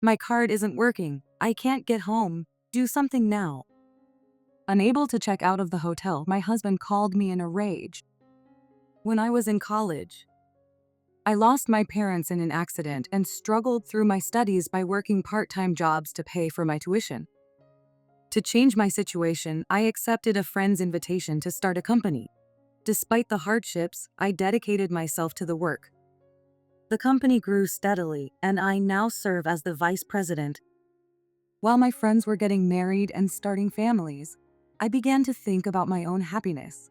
My card isn't working. I can't get home. Do something now." Unable to check out of the hotel, my husband called me in a rage. When I was in college, I lost my parents in an accident and struggled through my studies by working part-time jobs to pay for my tuition. To change my situation, I accepted a friend's invitation to start a company. Despite the hardships, I dedicated myself to the work. The company grew steadily, and I now serve as the vice president. While my friends were getting married and starting families, I began to think about my own happiness.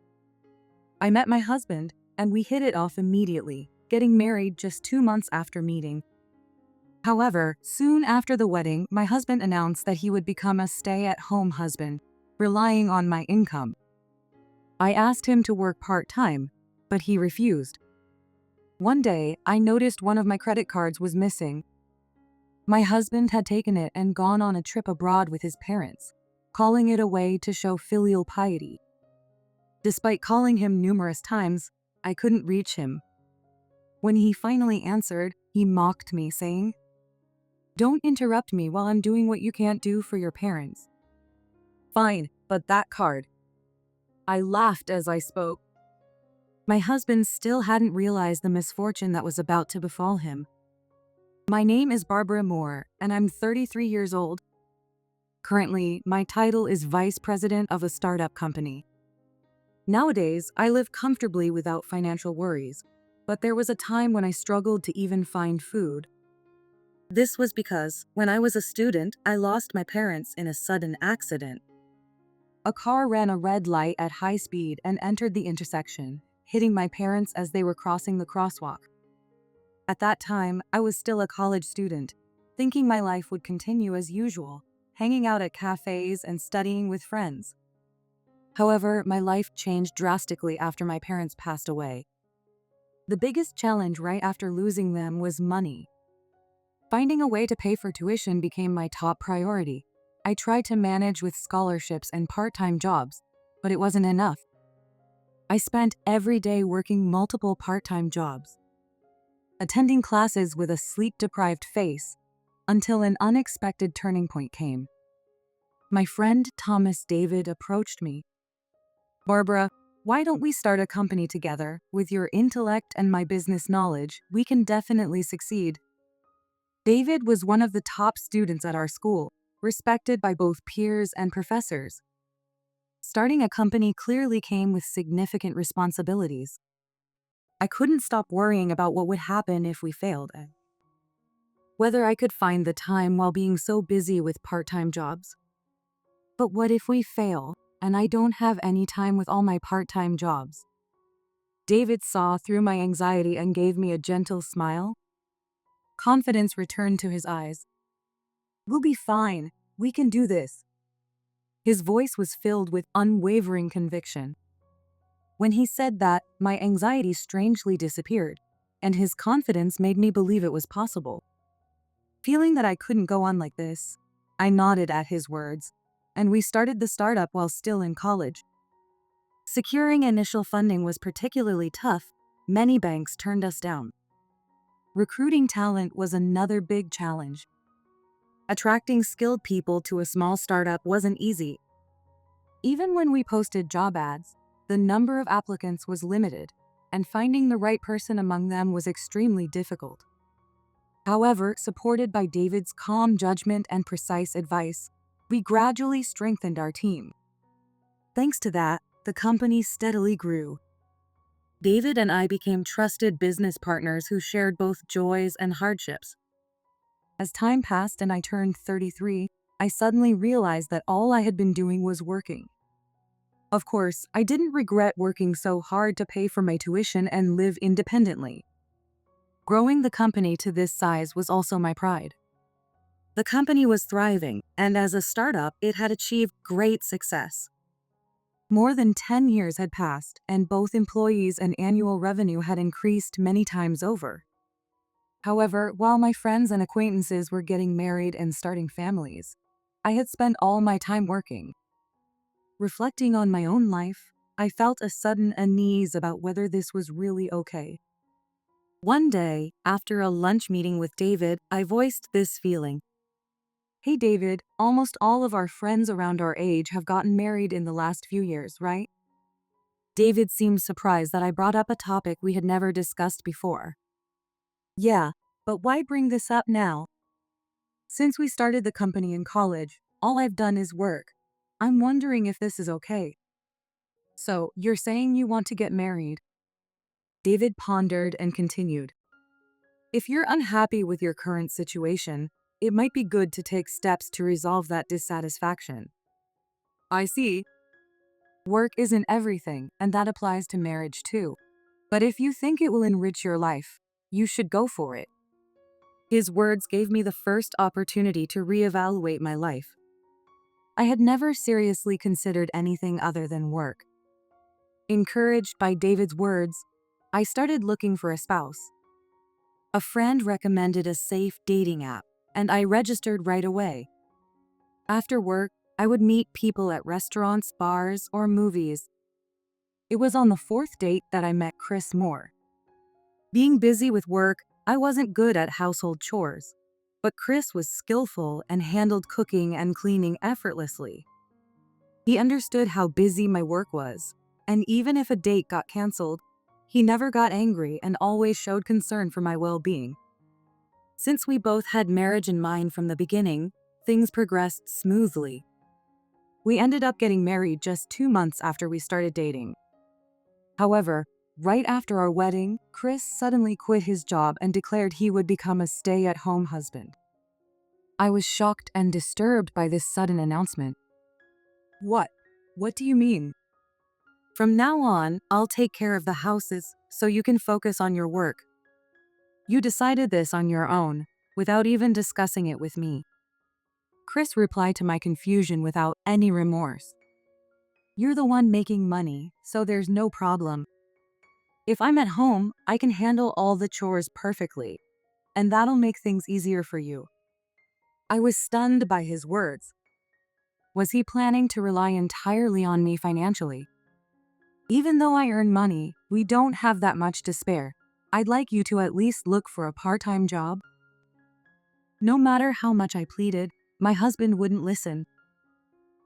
I met my husband, and we hit it off immediately, getting married just 2 months after meeting. However, soon after the wedding, my husband announced that he would become a stay-at-home husband, relying on my income. I asked him to work part-time, but he refused. One day, I noticed one of my credit cards was missing. My husband had taken it and gone on a trip abroad with his parents, calling it a way to show filial piety. Despite calling him numerous times, I couldn't reach him. When he finally answered, he mocked me, saying, "Don't interrupt me while I'm doing what you can't do for your parents." "Fine, but that card." I laughed as I spoke. My husband still hadn't realized the misfortune that was about to befall him. My name is Barbara Moore, and I'm 33 years old. Currently, my title is Vice President of a startup company. Nowadays, I live comfortably without financial worries, but there was a time when I struggled to even find food. This was because, when I was a student, I lost my parents in a sudden accident. A car ran a red light at high speed and entered the intersection, hitting my parents as they were crossing the crosswalk. At that time, I was still a college student, thinking my life would continue as usual, hanging out at cafes and studying with friends. However, my life changed drastically after my parents passed away. The biggest challenge right after losing them was money. Finding a way to pay for tuition became my top priority. I tried to manage with scholarships and part-time jobs, but it wasn't enough. I spent every day working multiple part-time jobs, attending classes with a sleep-deprived face, until an unexpected turning point came. My friend Thomas David approached me. "Barbara, why don't we start a company together? With your intellect and my business knowledge, we can definitely succeed." David was one of the top students at our school, respected by both peers and professors. Starting a company clearly came with significant responsibilities. I couldn't stop worrying about what would happen if we failed. Whether I could find the time while being so busy with part-time jobs. But what if we fail, and I don't have any time with all my part-time jobs? David saw through my anxiety and gave me a gentle smile. Confidence returned to his eyes. "We'll be fine. We can do this." His voice was filled with unwavering conviction. When he said that, my anxiety strangely disappeared, and his confidence made me believe it was possible. Feeling that I couldn't go on like this, I nodded at his words, and we started the startup while still in college. Securing initial funding was particularly tough. Many banks turned us down. Recruiting talent was another big challenge. Attracting skilled people to a small startup wasn't easy. Even when we posted job ads, the number of applicants was limited, and finding the right person among them was extremely difficult. However, supported by David's calm judgment and precise advice, we gradually strengthened our team. Thanks to that, the company steadily grew. David and I became trusted business partners who shared both joys and hardships. As time passed and I turned 33, I suddenly realized that all I had been doing was working. Of course, I didn't regret working so hard to pay for my tuition and live independently. Growing the company to this size was also my pride. The company was thriving, and as a startup, it had achieved great success. More than 10 years had passed, and both employees and annual revenue had increased many times over. However, while my friends and acquaintances were getting married and starting families, I had spent all my time working. Reflecting on my own life, I felt a sudden unease about whether this was really okay. One day, after a lunch meeting with David, I voiced this feeling. Hey David, almost all of our friends around our age have gotten married in the last few years, right? David seemed surprised that I brought up a topic we had never discussed before. Yeah, but why bring this up now? Since we started the company in college, all I've done is work. I'm wondering if this is okay. So, you're saying you want to get married? David pondered and continued. If you're unhappy with your current situation, it might be good to take steps to resolve that dissatisfaction. I see. Work isn't everything, and that applies to marriage too. But if you think it will enrich your life, you should go for it. His words gave me the first opportunity to reevaluate my life. I had never seriously considered anything other than work. Encouraged by David's words, I started looking for a spouse. A friend recommended a safe dating app, and I registered right away. After work, I would meet people at restaurants, bars, or movies. It was on the fourth date that I met Chris Moore. Being busy with work, I wasn't good at household chores, but Chris was skillful and handled cooking and cleaning effortlessly. He understood how busy my work was, and even if a date got canceled, he never got angry and always showed concern for my well-being. Since we both had marriage in mind from the beginning, things progressed smoothly. We ended up getting married just 2 months after we started dating. However, right after our wedding, Chris suddenly quit his job and declared he would become a stay-at-home husband. I was shocked and disturbed by this sudden announcement. What? What do you mean? From now on, I'll take care of the houses so you can focus on your work. You decided this on your own, without even discussing it with me. Chris replied to my confusion without any remorse. You're the one making money, so there's no problem. If I'm at home, I can handle all the chores perfectly, and that'll make things easier for you. I was stunned by his words. Was he planning to rely entirely on me financially? Even though I earn money, we don't have that much to spare. I'd like you to at least look for a part-time job. No matter how much I pleaded, my husband wouldn't listen.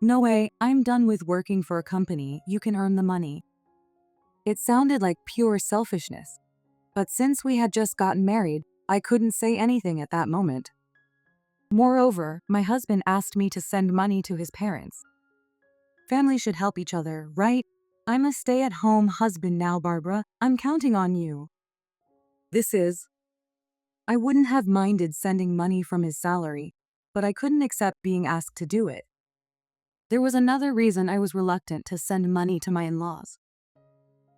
No way, I'm done with working for a company, you can earn the money. It sounded like pure selfishness. But since we had just gotten married, I couldn't say anything at that moment. Moreover, my husband asked me to send money to his parents. Family should help each other, right? I'm a stay-at-home husband now, Barbara. I'm counting on you. I wouldn't have minded sending money from his salary, but I couldn't accept being asked to do it. There was another reason I was reluctant to send money to my in-laws.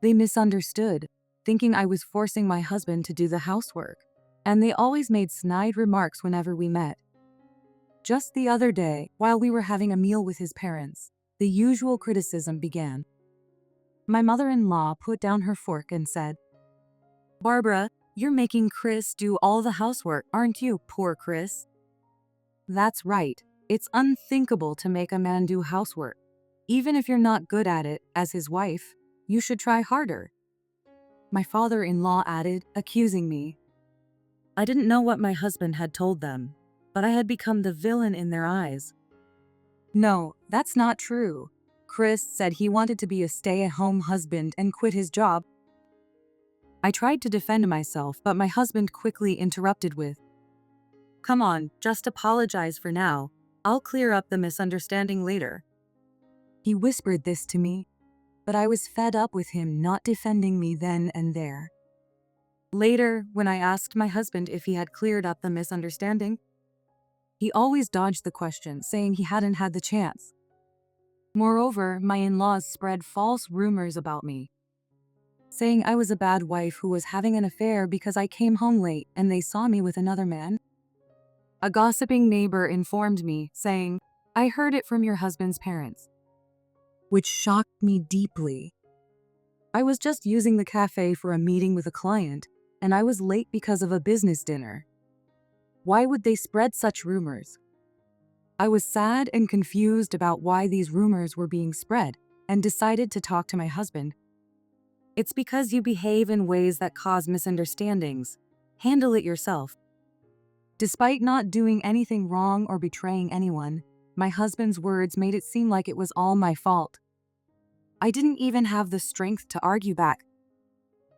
They misunderstood, thinking I was forcing my husband to do the housework, and they always made snide remarks whenever we met. Just the other day, while we were having a meal with his parents, the usual criticism began. My mother-in-law put down her fork and said, Barbara, you're making Chris do all the housework, aren't you, poor Chris? That's right. It's unthinkable to make a man do housework. Even if you're not good at it, as his wife, you should try harder. My father-in-law added, accusing me. I didn't know what my husband had told them, but I had become the villain in their eyes. No, that's not true. Chris said he wanted to be a stay-at-home husband and quit his job. I tried to defend myself, but my husband quickly interrupted with, Come on, just apologize for now. I'll clear up the misunderstanding later. He whispered this to me, but I was fed up with him not defending me then and there. Later, when I asked my husband if he had cleared up the misunderstanding, he always dodged the question, saying he hadn't had the chance. Moreover, my in-laws spread false rumors about me, saying I was a bad wife who was having an affair because I came home late and they saw me with another man. A gossiping neighbor informed me, saying, I heard it from your husband's parents, which shocked me deeply. I was just using the cafe for a meeting with a client, and I was late because of a business dinner. Why would they spread such rumors? I was sad and confused about why these rumors were being spread, and decided to talk to my husband. It's because you behave in ways that cause misunderstandings. Handle it yourself. Despite not doing anything wrong or betraying anyone, my husband's words made it seem like it was all my fault. I didn't even have the strength to argue back.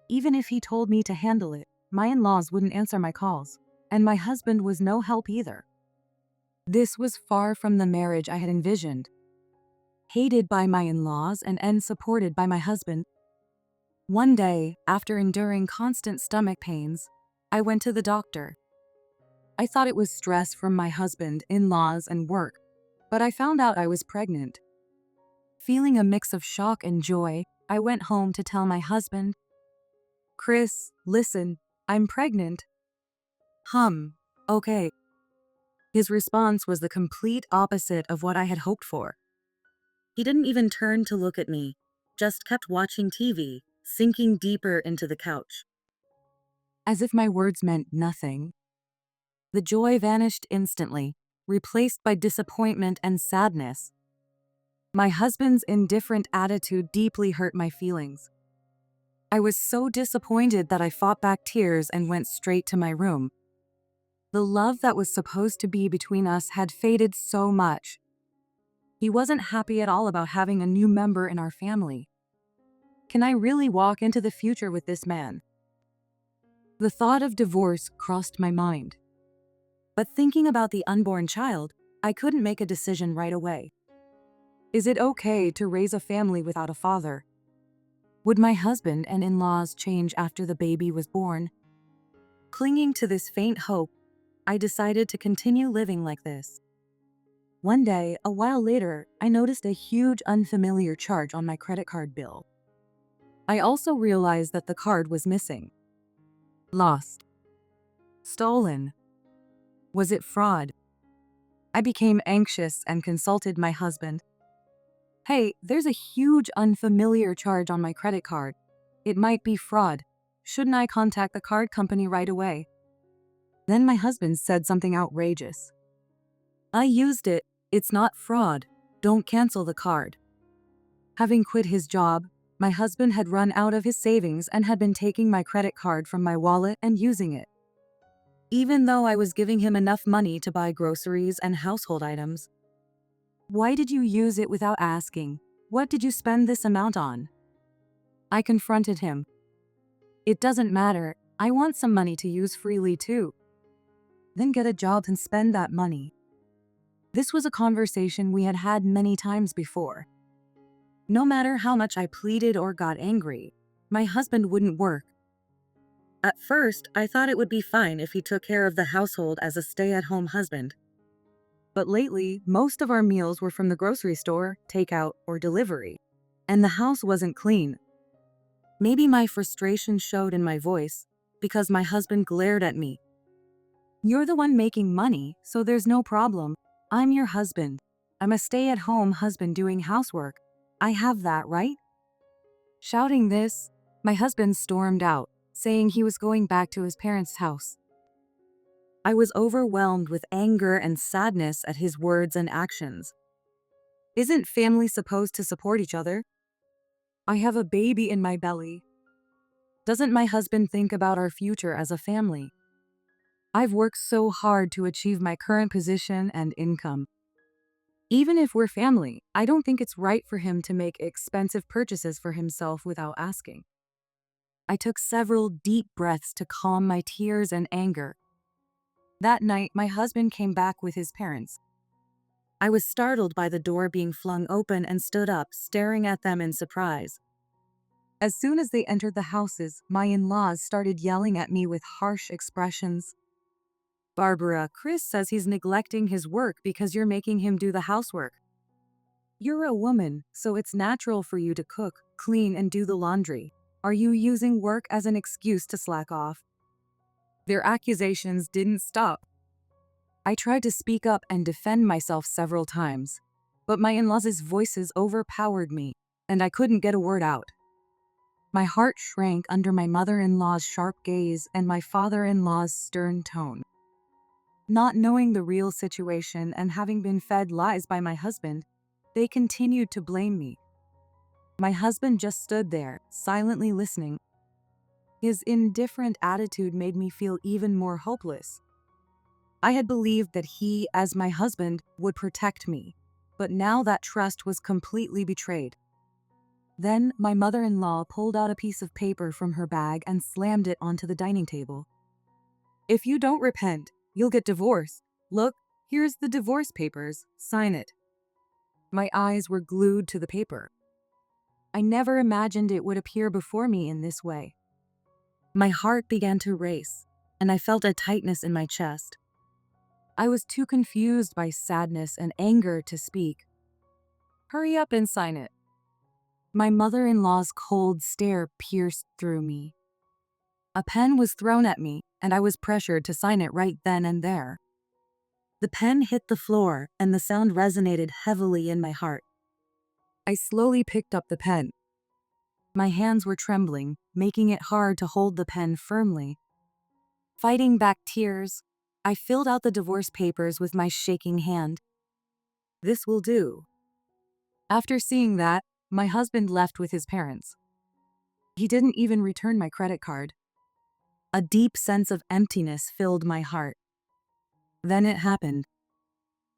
Even if he told me to handle it, my in-laws wouldn't answer my calls, and my husband was no help either. This was far from the marriage I had envisioned. Hated by my in-laws and supported by my husband. One day, after enduring constant stomach pains, I went to the doctor. I thought it was stress from my husband, in-laws, and work, but I found out I was pregnant. Feeling a mix of shock and joy, I went home to tell my husband, "Chris, listen, I'm pregnant." Okay. His response was the complete opposite of what I had hoped for. He didn't even turn to look at me, just kept watching TV, sinking deeper into the couch. As if my words meant nothing. The joy vanished instantly, replaced by disappointment and sadness. My husband's indifferent attitude deeply hurt my feelings. I was so disappointed that I fought back tears and went straight to my room. The love that was supposed to be between us had faded so much. He wasn't happy at all about having a new member in our family. Can I really walk into the future with this man? The thought of divorce crossed my mind. But thinking about the unborn child, I couldn't make a decision right away. Is it okay to raise a family without a father? Would my husband and in-laws change after the baby was born? Clinging to this faint hope, I decided to continue living like this. One day, a while later, I noticed a huge unfamiliar charge on my credit card bill. I also realized that the card was missing. Lost. Stolen. Was it fraud? I became anxious and consulted my husband. "Hey, there's a huge unfamiliar charge on my credit card. It might be fraud. Shouldn't I contact the card company right away?" Then my husband said something outrageous. "I used it. It's not fraud. Don't cancel the card." Having quit his job, my husband had run out of his savings and had been taking my credit card from my wallet and using it. Even though I was giving him enough money to buy groceries and household items. "Why did you use it without asking? What did you spend this amount on?" I confronted him. "It doesn't matter. I want some money to use freely too." Then get a job and spend that money. This was a conversation we had had many times before. No matter how much I pleaded or got angry, my husband wouldn't work. At first, I thought it would be fine if he took care of the household as a stay-at-home husband. But lately, most of our meals were from the grocery store, takeout, or delivery, and the house wasn't clean. Maybe my frustration showed in my voice because my husband glared at me. "You're the one making money, so there's no problem. I'm your husband. I'm a stay-at-home husband doing housework. I have that, right?" Shouting this, my husband stormed out, saying he was going back to his parents' house. I was overwhelmed with anger and sadness at his words and actions. Isn't family supposed to support each other? I have a baby in my belly. Doesn't my husband think about our future as a family? I've worked so hard to achieve my current position and income. Even if we're family, I don't think it's right for him to make expensive purchases for himself without asking. I took several deep breaths to calm my tears and anger. That night, my husband came back with his parents. I was startled by the door being flung open and stood up, staring at them in surprise. As soon as they entered the houses, my in-laws started yelling at me with harsh expressions. "Barbara, Chris says he's neglecting his work because you're making him do the housework. You're a woman, so it's natural for you to cook, clean, and do the laundry. Are you using work as an excuse to slack off?" Their accusations didn't stop. I tried to speak up and defend myself several times, but my in-laws' voices overpowered me, and I couldn't get a word out. My heart shrank under my mother-in-law's sharp gaze and my father-in-law's stern tone. Not knowing the real situation and having been fed lies by my husband, they continued to blame me. My husband just stood there, silently listening. His indifferent attitude made me feel even more hopeless. I had believed that he, as my husband, would protect me, but now that trust was completely betrayed. Then my mother-in-law pulled out a piece of paper from her bag and slammed it onto the dining table. "If you don't repent, you'll get divorced. Look, here's the divorce papers. Sign it." My eyes were glued to the paper. I never imagined it would appear before me in this way. My heart began to race, and I felt a tightness in my chest. I was too confused by sadness and anger to speak. "Hurry up and sign it." My mother-in-law's cold stare pierced through me. A pen was thrown at me, and I was pressured to sign it right then and there. The pen hit the floor, and the sound resonated heavily in my heart. I slowly picked up the pen. My hands were trembling, making it hard to hold the pen firmly. Fighting back tears, I filled out the divorce papers with my shaking hand. "This will do." After seeing that, my husband left with his parents. He didn't even return my credit card. A deep sense of emptiness filled my heart. Then it happened.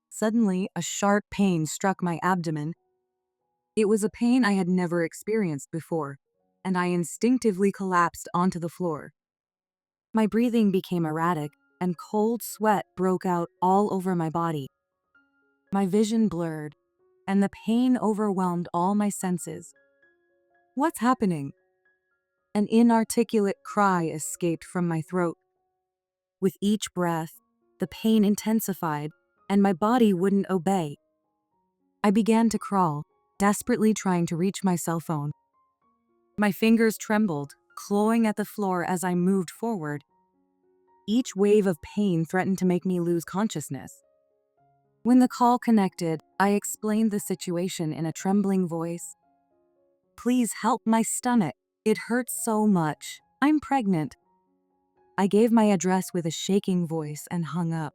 Suddenly, a sharp pain struck my abdomen. It was a pain I had never experienced before, and I instinctively collapsed onto the floor. My breathing became erratic, and cold sweat broke out all over my body. My vision blurred, and the pain overwhelmed all my senses. "What's happening?" An inarticulate cry escaped from my throat. With each breath, the pain intensified, and my body wouldn't obey. I began to crawl, desperately trying to reach my cell phone. My fingers trembled, clawing at the floor as I moved forward. Each wave of pain threatened to make me lose consciousness. When the call connected, I explained the situation in a trembling voice. "Please help my stomach. It hurts so much. I'm pregnant." I gave my address with a shaking voice and hung up.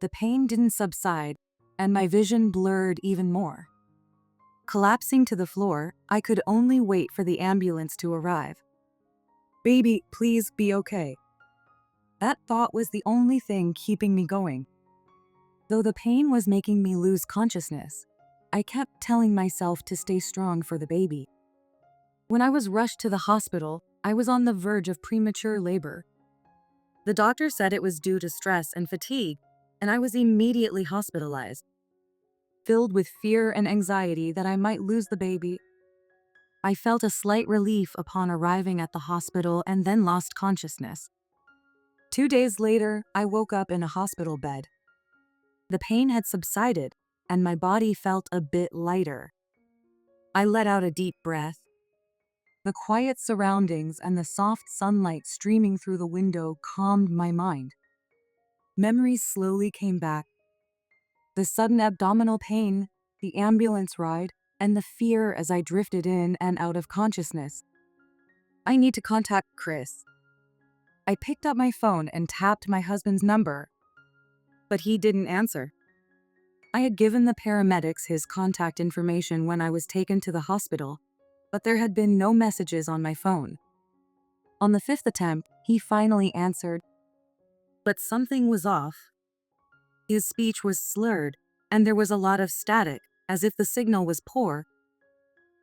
The pain didn't subside, and my vision blurred even more. Collapsing to the floor, I could only wait for the ambulance to arrive. "Baby, please be okay." That thought was the only thing keeping me going. Though the pain was making me lose consciousness, I kept telling myself to stay strong for the baby. When I was rushed to the hospital, I was on the verge of premature labor. The doctor said it was due to stress and fatigue, and I was immediately hospitalized. Filled with fear and anxiety that I might lose the baby, I felt a slight relief upon arriving at the hospital and then lost consciousness. 2 days later, I woke up in a hospital bed. The pain had subsided, and my body felt a bit lighter. I let out a deep breath. The quiet surroundings and the soft sunlight streaming through the window calmed my mind. Memories slowly came back. The sudden abdominal pain, the ambulance ride, and the fear as I drifted in and out of consciousness. "I need to contact Chris." I picked up my phone and tapped my husband's number, but he didn't answer. I had given the paramedics his contact information when I was taken to the hospital, but there had been no messages on my phone. On the 5th attempt, he finally answered, but something was off. His speech was slurred, and there was a lot of static, as if the signal was poor.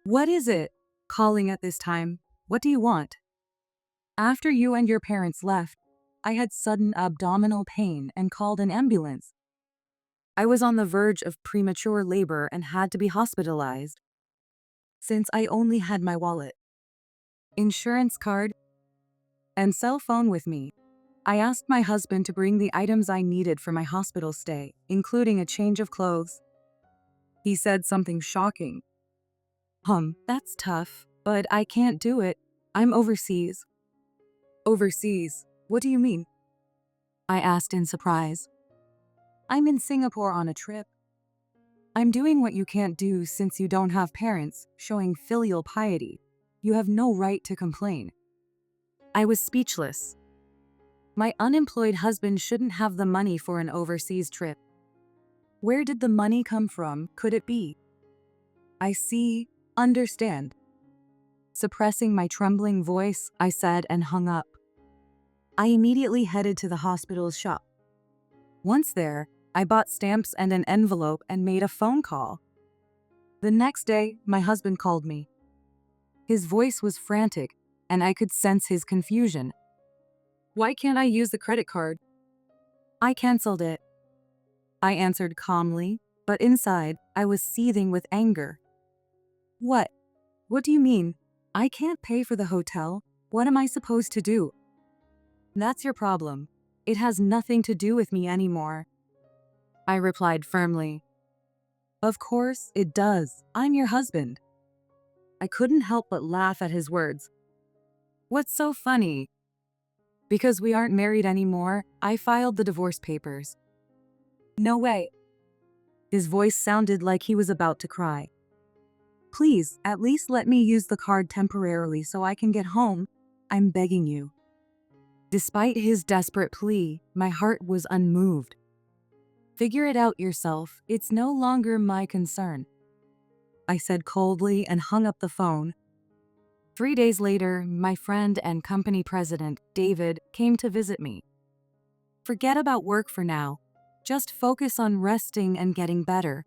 "What is it?" Calling at this time. "What do you want?" "After you and your parents left, I had sudden abdominal pain and called an ambulance. I was on the verge of premature labor and had to be hospitalized. Since I only had my wallet, insurance card, and cell phone with me, I asked my husband to bring the items I needed for my hospital stay, including a change of clothes. He said something shocking. That's tough, but I can't do it. I'm overseas." "Overseas? What do you mean?" I asked in surprise. "I'm in Singapore on a trip." "I'm doing what you can't do since you don't have parents, showing filial piety. You have no right to complain." I was speechless. My unemployed husband shouldn't have the money for an overseas trip. Where did the money come from, could it be? "I see, understand." Suppressing my trembling voice, I said and hung up. I immediately headed to the hospital's shop. Once there, I bought stamps and an envelope and made a phone call. The next day, my husband called me. His voice was frantic, and I could sense his confusion. "Why can't I use the credit card?" "I canceled it," I answered calmly, but inside, I was seething with anger. "What? What do you mean? I can't pay for the hotel? What am I supposed to do?" "That's your problem. It has nothing to do with me anymore," I replied firmly. "Of course it does. I'm your husband." I couldn't help but laugh at his words. "What's so funny?" "Because we aren't married anymore, I filed the divorce papers." "No way." His voice sounded like he was about to cry. "Please, at least let me use the card temporarily so I can get home. I'm begging you." Despite his desperate plea, my heart was unmoved. "Figure it out yourself. It's no longer my concern," I said coldly and hung up the phone. 3 days later, my friend and company president, David, came to visit me. "Forget about work for now. Just focus on resting and getting better."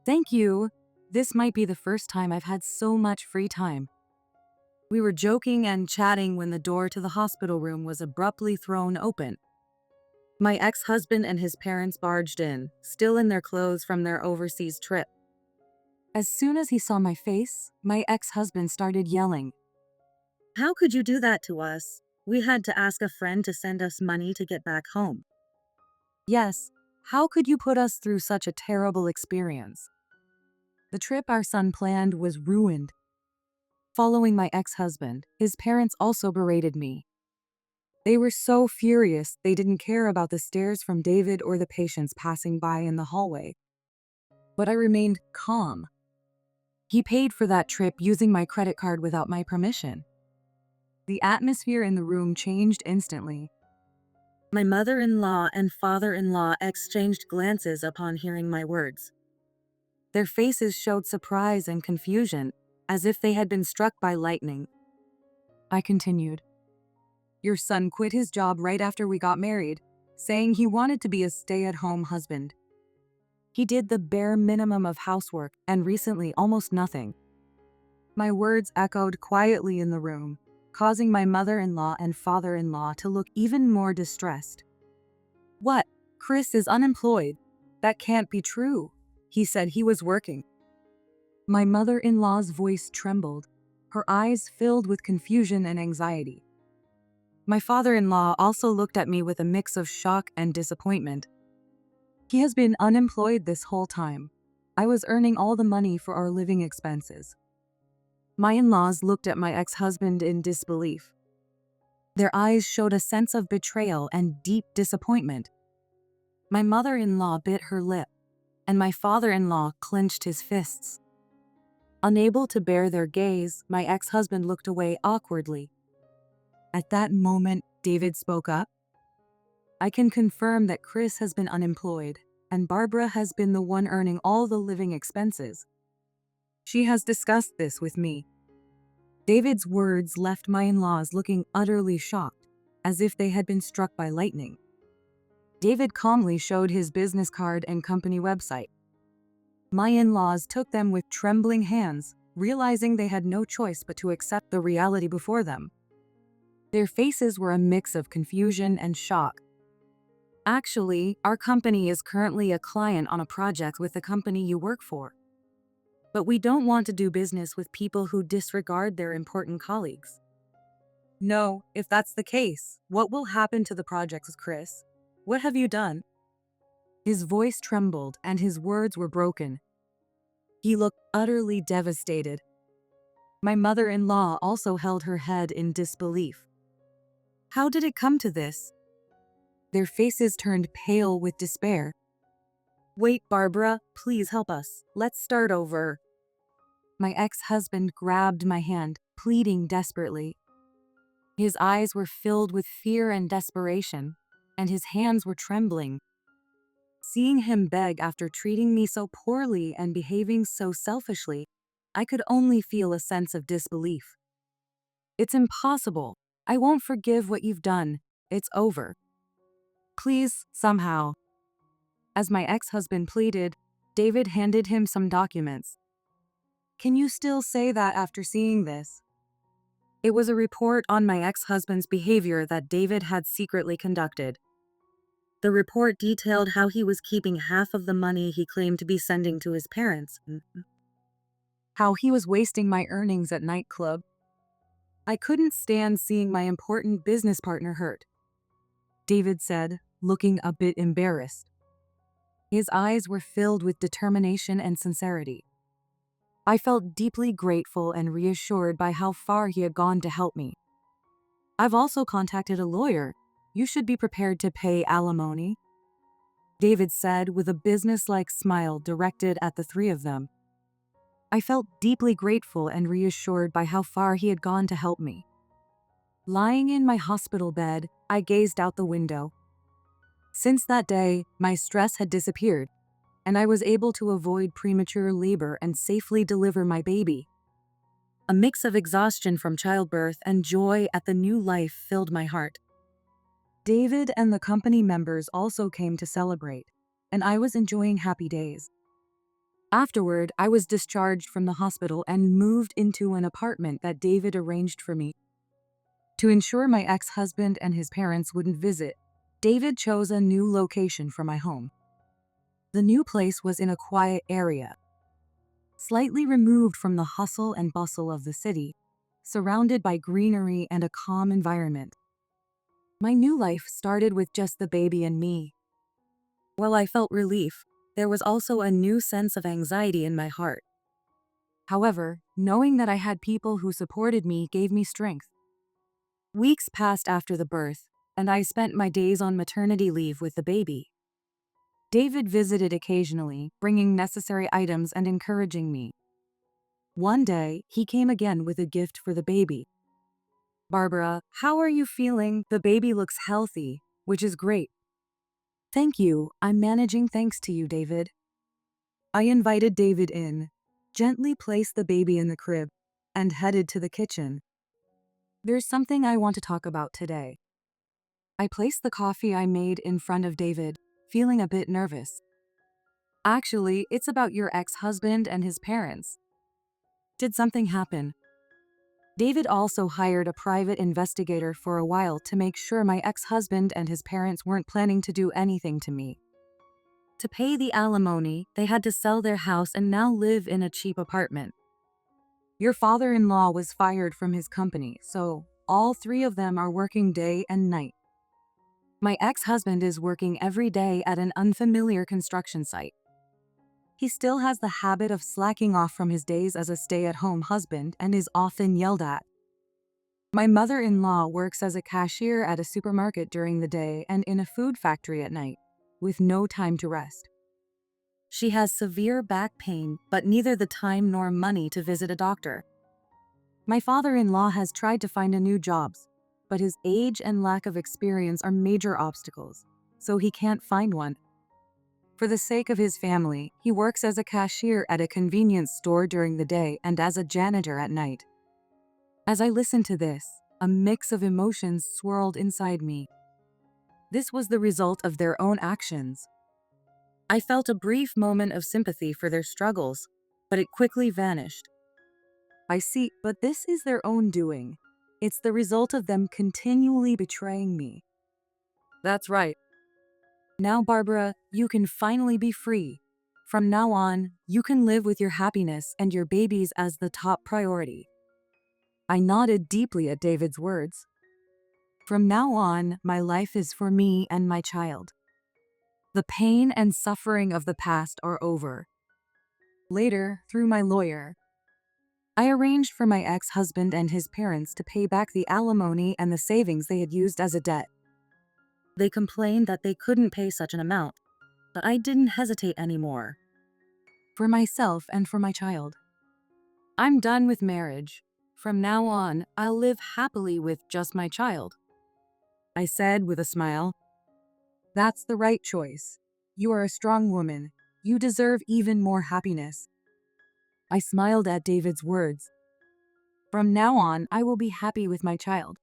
"Thank you. This might be the first time I've had so much free time." We were joking and chatting when the door to the hospital room was abruptly thrown open. My ex-husband and his parents barged in, still in their clothes from their overseas trip. As soon as he saw my face, my ex-husband started yelling. "How could you do that to us? We had to ask a friend to send us money to get back home." "Yes, how could you put us through such a terrible experience?" The trip our son planned was ruined. Following my ex-husband, his parents also berated me. They were so furious they didn't care about the stares from David or the patients passing by in the hallway. But I remained calm. He paid for that trip using my credit card without my permission. The atmosphere in the room changed instantly. My mother-in-law and father-in-law exchanged glances upon hearing my words. Their faces showed surprise and confusion, as if they had been struck by lightning. I continued. "Your son quit his job right after we got married, saying he wanted to be a stay-at-home husband. He did the bare minimum of housework and recently almost nothing." My words echoed quietly in the room, causing my mother-in-law and father-in-law to look even more distressed. "What? Chris is unemployed? That can't be true. He said he was working." My mother-in-law's voice trembled, her eyes filled with confusion and anxiety. My father-in-law also looked at me with a mix of shock and disappointment. "He has been unemployed this whole time. I was earning all the money for our living expenses." My in-laws looked at my ex-husband in disbelief. Their eyes showed a sense of betrayal and deep disappointment. My mother-in-law bit her lip, and my father-in-law clenched his fists. Unable to bear their gaze, my ex-husband looked away awkwardly. At that moment, David spoke up. "I can confirm that Chris has been unemployed, and Barbara has been the one earning all the living expenses. She has discussed this with me." David's words left my in-laws looking utterly shocked, as if they had been struck by lightning. David calmly showed his business card and company website. My in-laws took them with trembling hands, realizing they had no choice but to accept the reality before them. Their faces were a mix of confusion and shock. "Actually, our company is currently a client on a project with the company you work for. But we don't want to do business with people who disregard their important colleagues." "No, if that's the case, what will happen to the projects, Chris? What have you done?" His voice trembled and his words were broken. He looked utterly devastated. My mother-in-law also held her head in disbelief. "How did it come to this?" Their faces turned pale with despair. "Wait, Barbara, please help us. Let's start over." My ex-husband grabbed my hand, pleading desperately. His eyes were filled with fear and desperation, and his hands were trembling. Seeing him beg after treating me so poorly and behaving so selfishly, I could only feel a sense of disbelief. "It's impossible. I won't forgive what you've done. It's over." Please, somehow. As my ex-husband pleaded, David handed him some documents. Can you still say that after seeing this? It was a report on my ex-husband's behavior that David had secretly conducted. The report detailed how he was keeping half of the money he claimed to be sending to his parents, how he was wasting my earnings at nightclub. I couldn't stand seeing my important business partner hurt, David said, looking a bit embarrassed. His eyes were filled with determination and sincerity. I felt deeply grateful and reassured by how far he had gone to help me. I've also contacted a lawyer. You should be prepared to pay alimony, David said with a businesslike smile directed at the three of them. I felt deeply grateful and reassured by how far he had gone to help me. Lying in my hospital bed, I gazed out the window. Since that day, my stress had disappeared, and I was able to avoid premature labor and safely deliver my baby. A mix of exhaustion from childbirth and joy at the new life filled my heart. David and the company members also came to celebrate, and I was enjoying happy days. Afterward, I was discharged from the hospital and moved into an apartment that David arranged for me. To ensure my ex-husband and his parents wouldn't visit, David chose a new location for my home. The new place was in a quiet area, slightly removed from the hustle and bustle of the city, surrounded by greenery and a calm environment. My new life started with just the baby and me. While I felt relief, there was also a new sense of anxiety in my heart. However, knowing that I had people who supported me gave me strength. Weeks passed after the birth, and I spent my days on maternity leave with the baby. David visited occasionally, bringing necessary items and encouraging me. One day, he came again with a gift for the baby. Barbara, how are you feeling? The baby looks healthy, which is great. Thank you, I'm managing thanks to you, David. I invited David in, gently placed the baby in the crib, and headed to the kitchen. There's something I want to talk about today. I placed the coffee I made in front of David, feeling a bit nervous. Actually, it's about your ex-husband and his parents. Did something happen? David also hired a private investigator for a while to make sure my ex-husband and his parents weren't planning to do anything to me. To pay the alimony, they had to sell their house and now live in a cheap apartment. Your father-in-law was fired from his company, so all three of them are working day and night. My ex-husband is working every day at an unfamiliar construction site. He still has the habit of slacking off from his days as a stay-at-home husband and is often yelled at. My mother-in-law works as a cashier at a supermarket during the day and in a food factory at night, with no time to rest. She has severe back pain, but neither the time nor money to visit a doctor. My father-in-law has tried to find a new job, but his age and lack of experience are major obstacles, so he can't find one. For the sake of his family, he works as a cashier at a convenience store during the day and as a janitor at night. As I listened to this, a mix of emotions swirled inside me. This was the result of their own actions. I felt a brief moment of sympathy for their struggles, but it quickly vanished. I see, but this is their own doing. It's the result of them continually betraying me. That's right. Now, Barbara, you can finally be free. From now on, you can live with your happiness and your babies as the top priority. I nodded deeply at David's words. From now on, my life is for me and my child. The pain and suffering of the past are over. Later, through my lawyer, I arranged for my ex-husband and his parents to pay back the alimony and the savings they had used as a debt. They complained that they couldn't pay such an amount, but I didn't hesitate anymore. For myself and for my child. I'm done with marriage. From now on, I'll live happily with just my child, I said with a smile. That's the right choice. You are a strong woman. You deserve even more happiness. I smiled at David's words. From now on, I will be happy with my child.